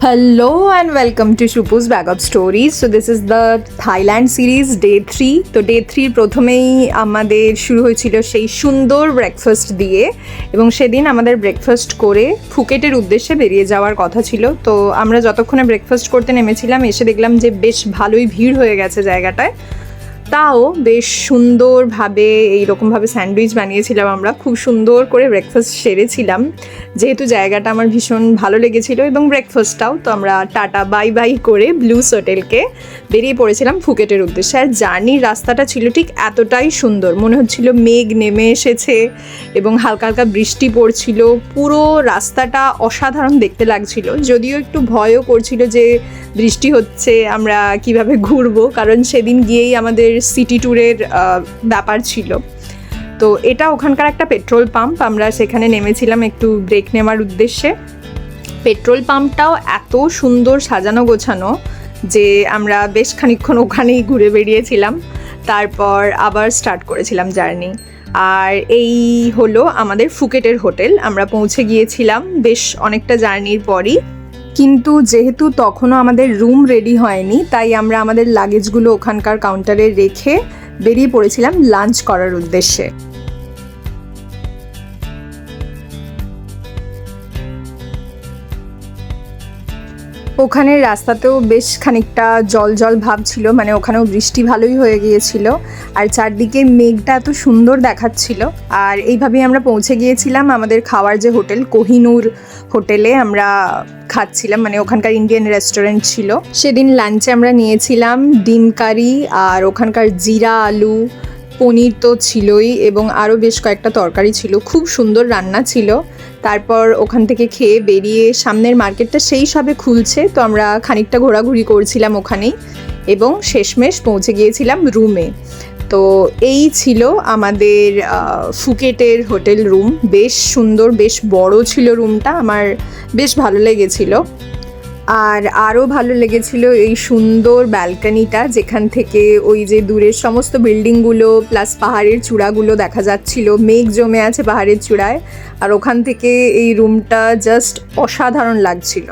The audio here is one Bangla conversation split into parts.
Hello and welcome to Shupu's Bag of Stories. So this is the Thailand series day 3. তো ডে 3 প্রথমেই আমাদের শুরু হয়েছিল সেই সুন্দর ব্রেকফাস্ট দিয়ে এবং সেদিন আমাদের ব্রেকফাস্ট করে ফুকেটের উদ্দেশ্যে বেরিয়ে যাওয়ার কথা ছিল। তো আমরা যতক্ষণে ব্রেকফাস্ট করতে নেমেছিলাম এসে দেখলাম যে বেশ ভালোই ভিড় হয়ে গেছে জায়গাটায়। তাও বেশ সুন্দরভাবে এইরকমভাবে স্যান্ডউইচ বানিয়েছিলাম, আমরা খুব সুন্দর করে ব্রেকফাস্ট সেরেছিলাম যেহেতু জায়গাটা আমার ভীষণ ভালো লেগেছিল এবং ব্রেকফাস্টটাও। তো আমরা টাটা বাই বাই করে ব্লুস হোটেলকে বেরিয়ে পড়েছিলাম ফুকেটের উদ্দেশ্যে। আর জার্নির রাস্তাটা ছিল ঠিক এতটাই সুন্দর, মনে হচ্ছিল মেঘ নেমে এসেছে এবং হালকা হালকা বৃষ্টি পড়ছিল। পুরো রাস্তাটা অসাধারণ দেখতে লাগছিল, যদিও একটু ভয়ও করছিল যে বৃষ্টি হচ্ছে আমরা কিভাবে ঘুরবো, কারণ সেদিন গিয়েই আমাদের সিটি ট্যুরের ব্যাপার ছিল। তো এটা ওখানকার একটা পেট্রোল পাম্প, আমরা সেখানে নেমেছিলাম একটু ব্রেক নেওয়ার উদ্দেশ্যে। পেট্রোল পাম্পটাও এত সুন্দর সাজানো গোছানো যে আমরা বেশ খানিকক্ষণ ওখানেই ঘুরে বেরিয়েছিলাম, তারপর আবার স্টার্ট করেছিলাম জার্নি। আর এই হলো আমাদের ফুকেটের হোটেল। আমরা পৌঁছে গিয়েছিলাম বেশ অনেকটা জার্নির পরই, কিন্তু যেহেতু তখনও আমাদের রুম রেডি হয়নি তাই আমরা আমাদের লাগেজগুলো ওখানকার কাউন্টারে রেখে বেরিয়ে পড়েছিলাম লাঞ্চ করার উদ্দেশ্যে। ওখানের রাস্তাতেও বেশ খানিকটা জল জল ভাব ছিল, মানে ওখানেও বৃষ্টি ভালোই হয়ে গিয়েছিল আর চারদিকে মেঘটা এত সুন্দর দেখাচ্ছিল। আর এইভাবেই আমরা পৌঁছে গিয়েছিলাম আমাদের খাওয়ার যে হোটেল, কোহিনুর হোটেলে আমরা খাচ্ছিলাম, মানে ওখানকার ইন্ডিয়ান রেস্টুরেন্ট ছিল। সেদিন লাঞ্চে আমরা নিয়েছিলাম ডিম কারি আর ওখানকার জিরা আলু, পনির তো ছিলই এবং আরও বেশ কয়েকটা তরকারি ছিল, খুব সুন্দর রান্না ছিল। তারপর ওখান থেকে খেয়ে বেরিয়ে সামনের মার্কেটটা সেই সবে খুলছে, তো আমরা খানিকটা ঘোরাঘুরি করছিলাম ওখানেই এবং শেষমেশ পৌঁছে গিয়েছিলাম রুমে। তো এই ছিল আমাদের ফুকেটের হোটেল রুম। বেশ সুন্দর, বেশ বড় ছিল রুমটা, আমার বেশ ভালো লেগেছিল। আর আরও ভালো লেগেছিল এই সুন্দর ব্যালকনিটা, যেখান থেকে ওই যে দূরের সমস্ত বিল্ডিংগুলো প্লাস পাহাড়ের চূড়াগুলো দেখা যাচ্ছিল, মেঘ জমে আছে পাহাড়ের চূড়ায়, আর ওখান থেকে এই রুমটা জাস্ট অসাধারণ লাগছিল।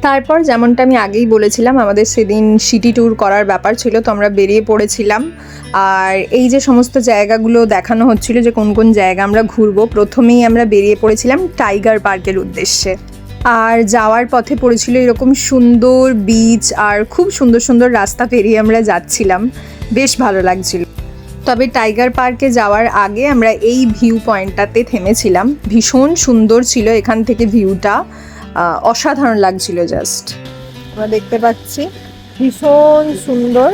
তারপর যেমনটা আমি আগেই বলেছিলাম আমাদের সেদিন সিটি ট্যুর করার ব্যাপার ছিল, তো আমরা বেরিয়ে পড়েছিলাম। আর এই যে সমস্ত জায়গাগুলো দেখানো হচ্ছিল যে কোন কোন জায়গা আমরা ঘুরবো, প্রথমেই আমরা বেরিয়ে পড়েছিলাম টাইগার পার্কের উদ্দেশ্যে। আর যাওয়ার পথে পড়েছিল এরকম সুন্দর বিচ আর খুব সুন্দর সুন্দর রাস্তা পেরিয়ে আমরা যাচ্ছিলাম, বেশ ভালো লাগছিল। তবে টাইগার পার্কে যাওয়ার আগে আমরা এই ভিউ পয়েন্টটাতে থেমেছিলাম, ভীষণ সুন্দর ছিল এখান থেকে ভিউটা, অসাধারণ লাগছিল। জাস্ট আমরা দেখতে পাচ্ছি ভীষণ সুন্দর।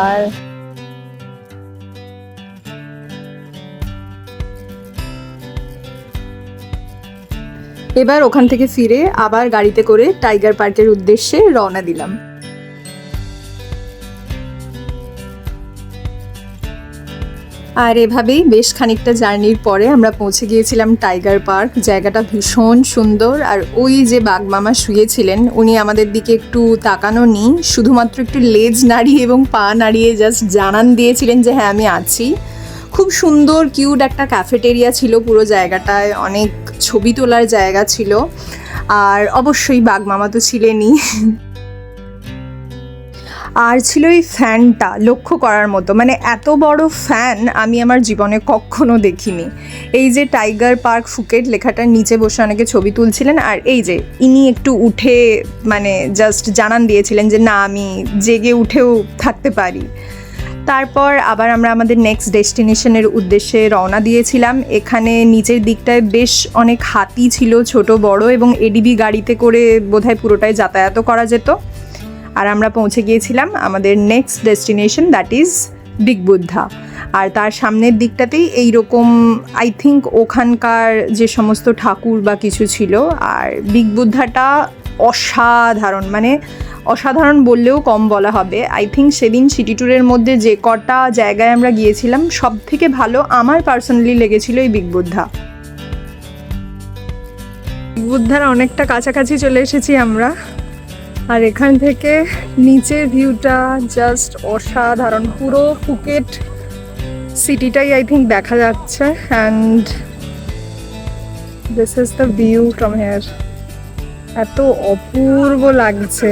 আর এবার ওখান থেকে ফিরে আবার গাড়িতে করে টাইগার পার্কের উদ্দেশ্যে রওনা দিলাম। আর এভাবেই বেশ খানিকটা জার্নির পরে আমরা পৌঁছে গিয়েছিলাম টাইগার পার্ক। জায়গাটা ভীষণ সুন্দর। আর ওই যে বাঘমামা শুয়েছিলেন উনি আমাদের দিকে একটু তাকানো নি, শুধুমাত্র একটু লেজ নাড়িয়ে এবং পা নাড়িয়ে জাস্ট জানান দিয়েছিলেন যে হ্যাঁ আমি আছি। খুব সুন্দর কিউট একটা ক্যাফেটেরিয়া ছিল পুরো জায়গাটায়, অনেক ছবি তোলার জায়গা ছিল। আর অবশ্যই বাঘমামা তো ছিলেনই। আর ছিল এই ফ্যানটা লক্ষ্য করার মতো, মানে এত বড় ফ্যান আমি আমার জীবনে কখনো দেখিনি। এই যে টাইগার পার্ক ফুকেট লেখাটার নিচে বসে অনেকে ছবি তুলছিলেন, আর এই যে ইনি একটু উঠে মানে জাস্ট জানান দিয়েছিলেন যে না আমি জেগে উঠেও থাকতে পারি। তারপর আবার আমরা আমাদের নেক্সট ডেস্টিনেশনের উদ্দেশ্যে রওনা দিয়েছিলাম। এখানে নিচের দিকটায় বেশ অনেক হাতি ছিল, ছোট বড়, এবং এডিবি গাড়িতে করে বোধহয় পুরোটাই যাতায়াতও করা যেত। আর আমরা পৌঁছে গিয়েছিলাম আমাদের next destination, that is big Buddha. আর তার সামনের দিকটাতেই এইরকম আই থিঙ্ক ওখানকার যে সমস্ত ঠাকুর বা কিছু ছিল। আর বিগ বুদ্ধাটা অসাধারণ, মানে অসাধারণ বললেও কম বলা হবে। আই থিঙ্ক সেদিন সিটি ট্যুরের মধ্যে যে কটা জায়গায় আমরা গিয়েছিলাম সব থেকে ভালো আমার পার্সোনালি লেগেছিল এই বিগ বুদ্ধা। বিগ বুদ্ধার অনেকটা কাছাকাছি চলে এসেছি আমরা। আর এখান থেকে নিচের ভিউটা জাস্ট অসাধারণ, পুরো ফুকেট সিটিটাই আই থিঙ্ক দেখা যাচ্ছে। And this is the view from here. এত অপূর্ব লাগছে।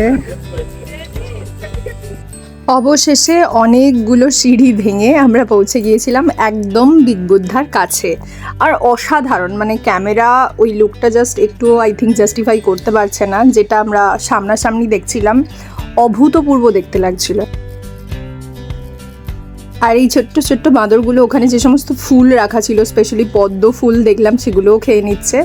অবশেষে অনেকগুলো সিঁড়ি ভেঙে আমরা পৌঁছে গিয়েছিলাম একদম বিগ বুদ্ধার কাছে। আর অসাধারণ, মানে ক্যামেরা ওই লুকটা জাস্ট একটু আই থিঙ্ক জাস্টিফাই করতে পারছে না, যেটা আমরা সামনাসামনি দেখছিলাম অভূতপূর্ব দেখতে লাগছিল। আর এই ছোট্ট ছোট্ট বাঁদরগুলো ওখানে যে সমস্ত ফুল রাখা ছিল, স্পেশালি পদ্ম ফুল দেখলাম, সেগুলোও খেয়ে নিচ্ছে।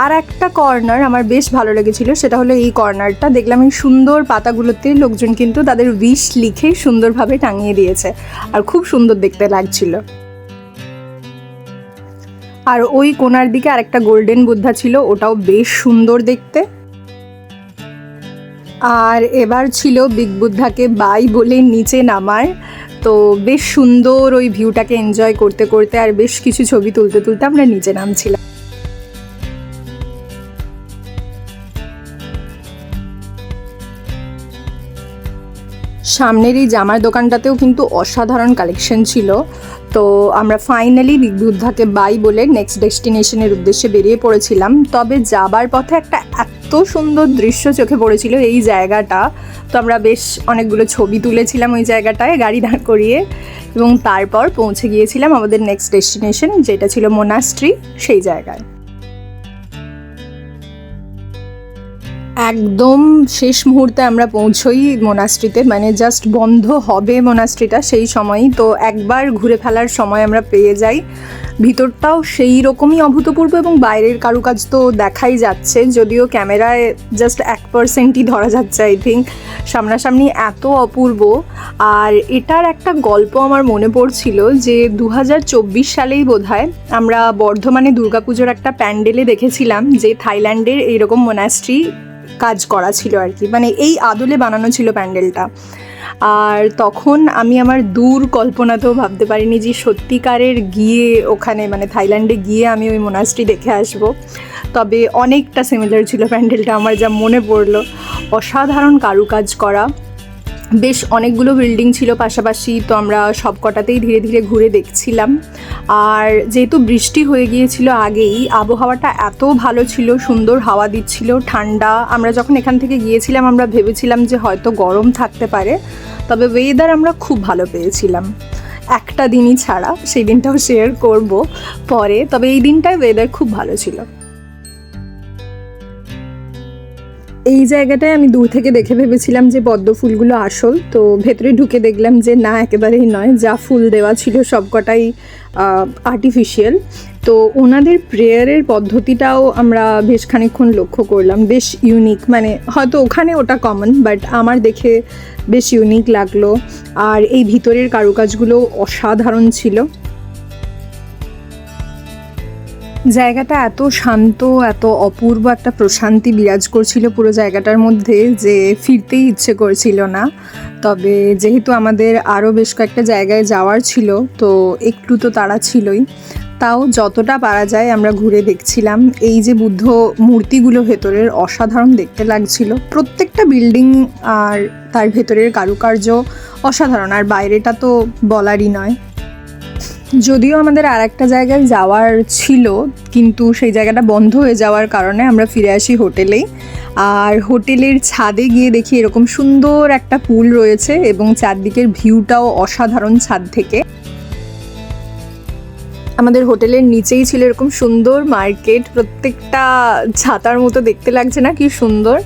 আর একটা কর্নার আমার বেশ ভালো লেগেছিল, সেটা হলো এই কর্নারটা। দেখলাম এই সুন্দর পাতাগুলোতে লোকজন কিন্তু তাদের উইশ লিখে সুন্দরভাবে টাঙিয়ে দিয়েছে, আর খুব সুন্দর দেখতে লাগছিল। আর ওই কোণার দিকে আরেকটা গোল্ডেন বুদ্ধা ছিল, ওটাও বেশ সুন্দর দেখতে। আর এবার ছিল বিগ বুদ্ধাকে বাই বলে নিচে নামার। তো বেশ সুন্দর ওই ভিউটাকে এনজয় করতে করতে আর বেশ কিছু ছবি তুলতে তুলতে আমরা নিচে নামছিলাম। সামনের এই জামার দোকানটাতেও কিন্তু অসাধারণ কালেকশন ছিল। তো আমরা ফাইনালি বিগ বুদ্ধাকে বাই বলে নেক্সট ডেস্টিনেশনের উদ্দেশ্যে বেরিয়ে পড়েছিলাম। তবে যাবার পথে একটা এত সুন্দর দৃশ্য চোখে পড়েছিল এই জায়গাটা, তো আমরা বেশ অনেকগুলো ছবি তুলেছিলাম ওই জায়গাটায় গাড়ি দাঁড় করিয়ে, এবং তারপর পৌঁছে গিয়েছিলাম আমাদের নেক্সট ডেস্টিনেশন, যেটা ছিল মোনাস্ট্রি, সেই জায়গায়। একদম শেষ মুহূর্তে আমরা পৌঁছোই মোনাস্ট্রিতে, মানে জাস্ট বন্ধ হবে মোনাস্ট্রিটা সেই সময়ই। তো একবার ঘুরে ফেলার সময় আমরা পেয়ে যাই। ভিতরটাও সেই রকমই অভূতপূর্ব, এবং বাইরের কারুকাজ তো দেখাই যাচ্ছে, যদিও ক্যামেরায় জাস্ট 1%ই ধরা যাচ্ছে আই থিঙ্ক। সামনাসামনি এত অপূর্ব। আর এটার একটা গল্প আমার মনে পড়ছিল যে 2024 সালেই বোধহয় আমরা বর্ধমানে দুর্গাপুজোর একটা প্যান্ডেলে দেখেছিলাম যে থাইল্যান্ডের এইরকম মোনাস্ট্রি কাজ করা ছিল আর কি, মানে এই আদলে বানানো ছিল প্যান্ডেলটা। আর তখন আমি আমার দূর কল্পনাতেও ভাবতে পারিনি যে সত্যিকারের গিয়ে ওখানে, মানে থাইল্যান্ডে গিয়ে আমি ওই মোনাস্ট্রি দেখে আসবো। তবে অনেকটা সিমিলার ছিল প্যান্ডেলটা, আমার যা মনে পড়লো। অসাধারণ কারুকাজ করা, বেশ অনেকগুলো বিল্ডিং ছিল পাশাপাশি, তো আমরা সব কটাতেই ধীরে ধীরে ঘুরে দেখছিলাম। আর যেহেতু বৃষ্টি হয়ে গিয়েছিল আগেই, আবহাওয়াটা এত ভালো ছিল, সুন্দর হাওয়া দিচ্ছিল, ঠান্ডা। আমরা যখন এখান থেকে গিয়েছিলাম আমরা ভেবেছিলাম যে হয়তো গরম থাকতে পারে, তবে ওয়েদার আমরা খুব ভালো পেয়েছিলাম। একটা দিনই ছাড়া, সেই দিনটাও শেয়ার করব পরে, তবে এই দিনটায় ওয়েদার খুব ভালো ছিল। এই জায়গাটায় আমি দূর থেকে দেখে ভেবেছিলাম যে পদ্ম ফুলগুলো আসল, তো ভেতরে ঢুকে দেখলাম যে না, একেবারেই নয়। যা ফুল দেওয়া ছিল সবকটাই আর্টিফিশিয়াল। তো ওনাদের প্রেয়ারের পদ্ধতিটাও আমরা বেশ খানিকক্ষণ লক্ষ্য করলাম, বেশ ইউনিক। মানে হয়তো ওখানে ওটা কমন, বাট আমার দেখে বেশ ইউনিক লাগলো। আর এই ভিতরের কারুকাজগুলো অসাধারণ ছিল। জায়গাটা এত শান্ত, এত অপূর্ব একটা প্রশান্তি বিরাজ করছিল পুরো জায়গাটার মধ্যে যে ফিরতেই ইচ্ছে করছিল না। তবে যেহেতু আমাদের আরও বেশ কয়েকটা জায়গায় যাওয়ার ছিল, তো একটু তো তাড়া ছিলই। তাও যতটা পারা যায় আমরা ঘুরে দেখছিলাম। এই যে বুদ্ধ মূর্তিগুলো ভেতরের অসাধারণ দেখতে লাগছিল, প্রত্যেকটা বিল্ডিং আর তার ভেতরের কারুকার্য অসাধারণ। আর বাইরেটা তো বলারই নয়। যদিও আমাদের আর একটা জায়গায় যাওয়ার ছিল, কিন্তু সেই জায়গাটা বন্ধ হয়ে যাওয়ার কারণে আমরা ফিরে আসি হোটেলেই। আর হোটেলের ছাদে গিয়ে দেখি এরকম সুন্দর একটা পুল রয়েছে, এবং চারদিকের ভিউটাও অসাধারণ ছাদ থেকে। আমাদের হোটেলের নিচেই ছিল এরকম সুন্দর মার্কেট, প্রত্যেকটা ছাতার মতো দেখতে লাগছে না, কি সুন্দর।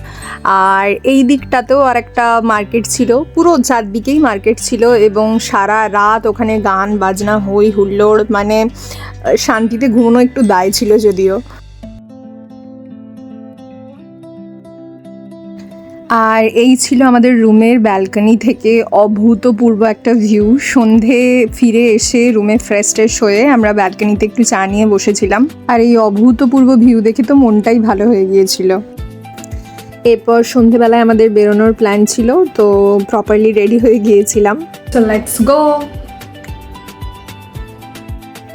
আর এই দিকটাতেও আর একটা মার্কেট ছিল, পুরো চারদিকেই মার্কেট ছিল, এবং সারা রাত ওখানে গান বাজনা, হই হুল্লোড়, মানে শান্তিতে ঘুমানো একটু দায় ছিল যদিও। আর এই ছিল আমাদের রুমের ব্যালকনি থেকে অভূতপূর্ব একটা ভিউ। সন্ধে ফিরে এসে রুমে ফ্রেশ ট্রেশ হয়ে আমরা ব্যালকনিতে একটু চা নিয়ে বসেছিলাম, আর এই অভূতপূর্ব ভিউ দেখে তো মনটাই ভালো হয়ে গিয়েছিল। এরপর সন্ধেবেলায় আমাদের বেরোনোর প্ল্যান ছিল, তো প্রপারলি রেডি হয়ে গিয়েছিলাম। তো লেটস গো।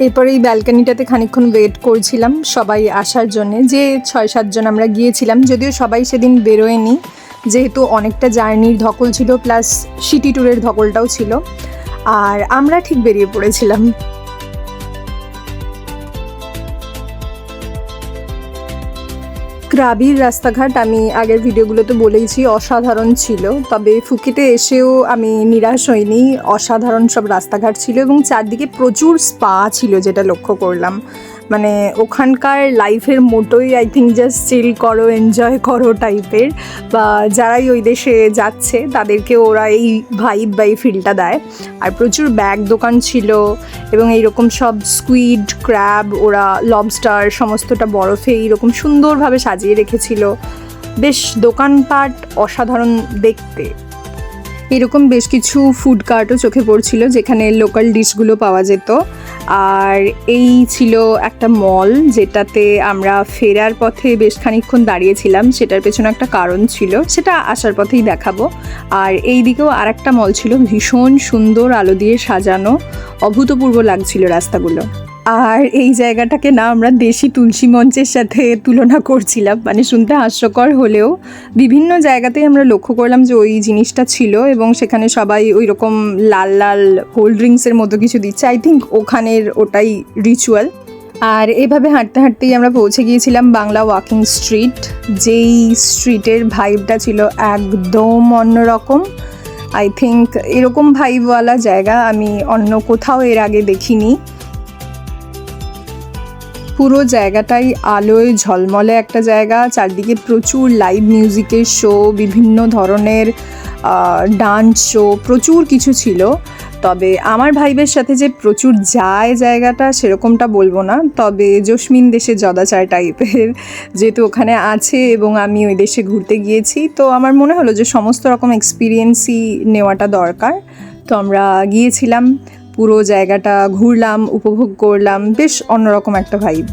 এরপর এই ব্যালকনিটাতে খানিকক্ষণ ওয়েট করছিলাম সবাই আসার জন্যে, যে 6-7 জন আমরা গিয়েছিলাম। যদিও সবাই সেদিন বেরোয়নি, যেহেতু অনেকটা জার্নির ধকল ছিল, প্লাস সিটি ট্যুরের ধকলটাও ছিল, আর আমরা ঠিক বেরিয়ে পড়েছিলাম। রাবির রাস্তাঘাট আমি আগের ভিডিওগুলোতে বলেইছি অসাধারণ ছিল, তবে ফুকেটে এসেও আমি নিরাশ হইনি। অসাধারণ সব রাস্তাঘাট ছিল এবং চারদিকে প্রচুর স্পা ছিল, যেটা লক্ষ্য করলাম। মানে ওখানকার লাইফের মোটোই আই থিঙ্ক জাস্ট চিল করো, এনজয় করো টাইপের, বা যারাই ওই দেশে যাচ্ছে তাদেরকে ওরা এই ভাইব বা এই ফিলটা দেয়। আর প্রচুর ব্যাগ দোকান ছিল এবং এইরকম সব স্কুইড, ক্র্যাব, ওরা লবস্টার সমস্তটা বরফে এইরকম সুন্দরভাবে সাজিয়ে রেখেছিল। বেশ দোকানপাট অসাধারণ দেখতে। এরকম বেশ কিছু ফুড কার্টও চোখে পড়ছিল যেখানে লোকাল ডিশগুলো পাওয়া যেত। আর এই ছিল একটা মল, যেটাতে আমরা ফেরার পথে বেশ খানিকক্ষণ দাঁড়িয়েছিলাম। সেটার পেছনে একটা কারণ ছিল, সেটা আসার পথেই দেখাবো। আর এই দিকেও আর একটা মল ছিল, ভীষণ সুন্দর আলো দিয়ে সাজানো, অভূতপূর্ব লাগছিল রাস্তাগুলো। আর এই জায়গাটাকে না আমরা দেশি তুলসী মঞ্চের সাথে তুলনা করছিলাম, মানে শুনতে হাস্যকর হলেও বিভিন্ন জায়গাতেই আমরা লক্ষ্য করলাম যে ওই জিনিসটা ছিল এবং সেখানে সবাই ওই রকম লাল লাল কোল্ড ড্রিঙ্কসের মতো কিছু দিচ্ছে। আই থিঙ্ক ওখানের ওটাই রিচুয়াল। আর এভাবে হাঁটতে হাঁটতেই আমরা পৌঁছে গিয়েছিলাম বাংলা ওয়াকিং স্ট্রিট। যেই স্ট্রিটের ভাইবটা ছিল একদম অন্যরকম। আই থিঙ্ক এরকম ভাইবওয়ালা জায়গা আমি অন্য কোথাও এর আগে দেখিনি। পুরো জায়গাটাই আলোয় ঝলমলে একটা জায়গা, চারদিকে প্রচুর লাইভ মিউজিকের শো, বিভিন্ন ধরনের ডান্স শো, প্রচুর কিছু ছিল। তবে আমার ভাইবের সাথে যে প্রচুর যায় জায়গাটা সেরকমটা বলবো না, তবে জসমিন দেশে জদাচার টাইপের যেহেতু ওখানে আছে এবং আমি ওই দেশে ঘুরতে গিয়েছি, তো আমার মনে হলো যে সমস্ত রকম এক্সপিরিয়েন্সই নেওয়াটা দরকার। তো আমরা গিয়েছিলাম, পুরো জায়গাটা ঘুরলাম, উপভোগ করলাম, বেশ অন্যরকম একটা ভাইব।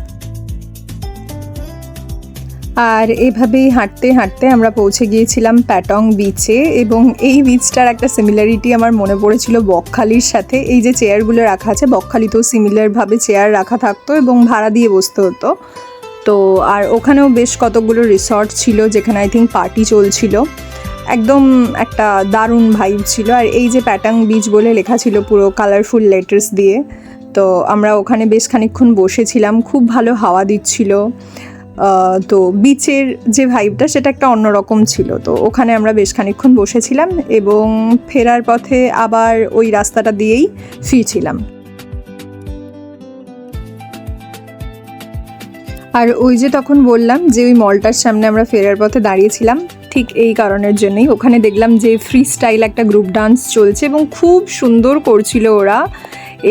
আর এভাবেই হাঁটতে হাঁটতে আমরা পৌঁছে গিয়েছিলাম প্যাটং বিচে এবং এই বিচটার একটা সিমিলারিটি আমার মনে পড়েছিল বকখালির সাথে। এই যে চেয়ারগুলো রাখা আছে, বকখালিতেও সিমিলারভাবে চেয়ার রাখা থাকতো এবং ভাড়া দিয়ে বসতে হতো। তো আর ওখানেও বেশ কতগুলো রিসর্ট ছিল যেখানে আই থিঙ্ক পার্টি চলছিল। একদম একটা দারুণ ভাইব ছিল। আর এই যে প্যাটাং বিচ বলে লেখা ছিল পুরো কালারফুল লেটার্স দিয়ে, তো আমরা ওখানে বেশ খানিকক্ষণ বসেছিলাম, খুব ভালো হাওয়া দিচ্ছিল। তো বিচের যে ভাইবটা সেটা একটা অন্যরকম ছিল। তো ওখানে আমরা বেশ খানিকক্ষণ বসেছিলাম এবং ফেরার পথে আবার ওই রাস্তাটা দিয়েই ফিরছিলাম। আর ওই যে তখন বললাম যে ওই মলটার সামনে আমরা ফেরার পথে দাঁড়িয়েছিলাম, ঠিক এই কারণের জন্যই। ওখানে দেখলাম যে ফ্রি স্টাইল একটা গ্রুপ ডান্স চলছে এবং খুব সুন্দর করছিল ওরা।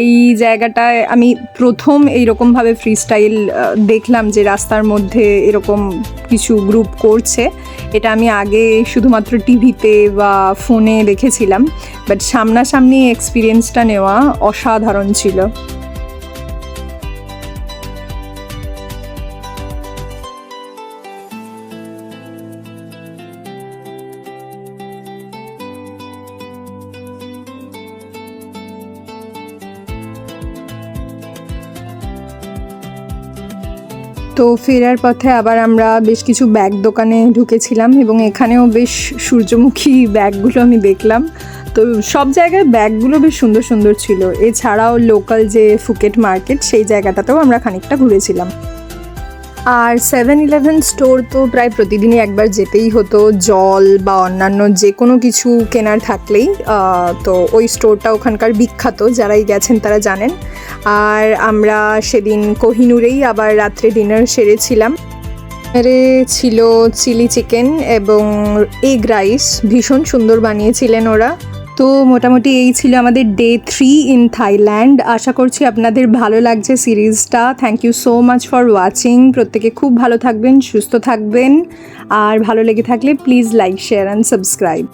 এই জায়গাটায় আমি প্রথম এইরকমভাবে ফ্রি স্টাইল দেখলাম, যে রাস্তার মধ্যে এরকম কিছু গ্রুপ করছে। এটা আমি আগে শুধুমাত্র টিভিতে বা ফোনে দেখেছিলাম, বাট সামনাসামনি এক্সপিরিয়েন্সটা নেওয়া অসাধারণ ছিল। তো ফেরার পথে আবার আমরা বেশ কিছু ব্যাগ দোকানে ঢুকেছিলাম এবং এখানেও বেশ সূর্যমুখী ব্যাগগুলো আমি দেখলাম। তো সব জায়গায় ব্যাগগুলো বেশ সুন্দর সুন্দর ছিল। এছাড়াও লোকাল যে ফুকেট মার্কেট, সেই জায়গাটাতেও আমরা খানিকটা ঘুরেছিলাম। আর 7-Eleven স্টোর তো প্রায় প্রতিদিনই একবার যেতেই হতো, জল বা অন্যান্য যে কোনো কিছু কেনার থাকলেই। তো ওই স্টোরটা ওখানকার বিখ্যাত, যারাই গেছেন তারা জানেন। আর আমরা সেদিন কোহিনুরেই আবার রাত্রে ডিনার সেরেছিলাম। ছিল চিলি চিকেন এবং এগ রাইস, ভীষণ সুন্দর বানিয়েছিলেন ওরা। তো মোটামুটি এই ছিল আমাদের ডে 3 ইন থাইল্যান্ড। আশা করছি আপনাদের ভালো লাগছে সিরিজটা। Thank you so much for watching. প্রত্যেকে খুব ভালো থাকবেন, সুস্থ থাকবেন। আর ভালো লেগে থাকলে please like, share and subscribe.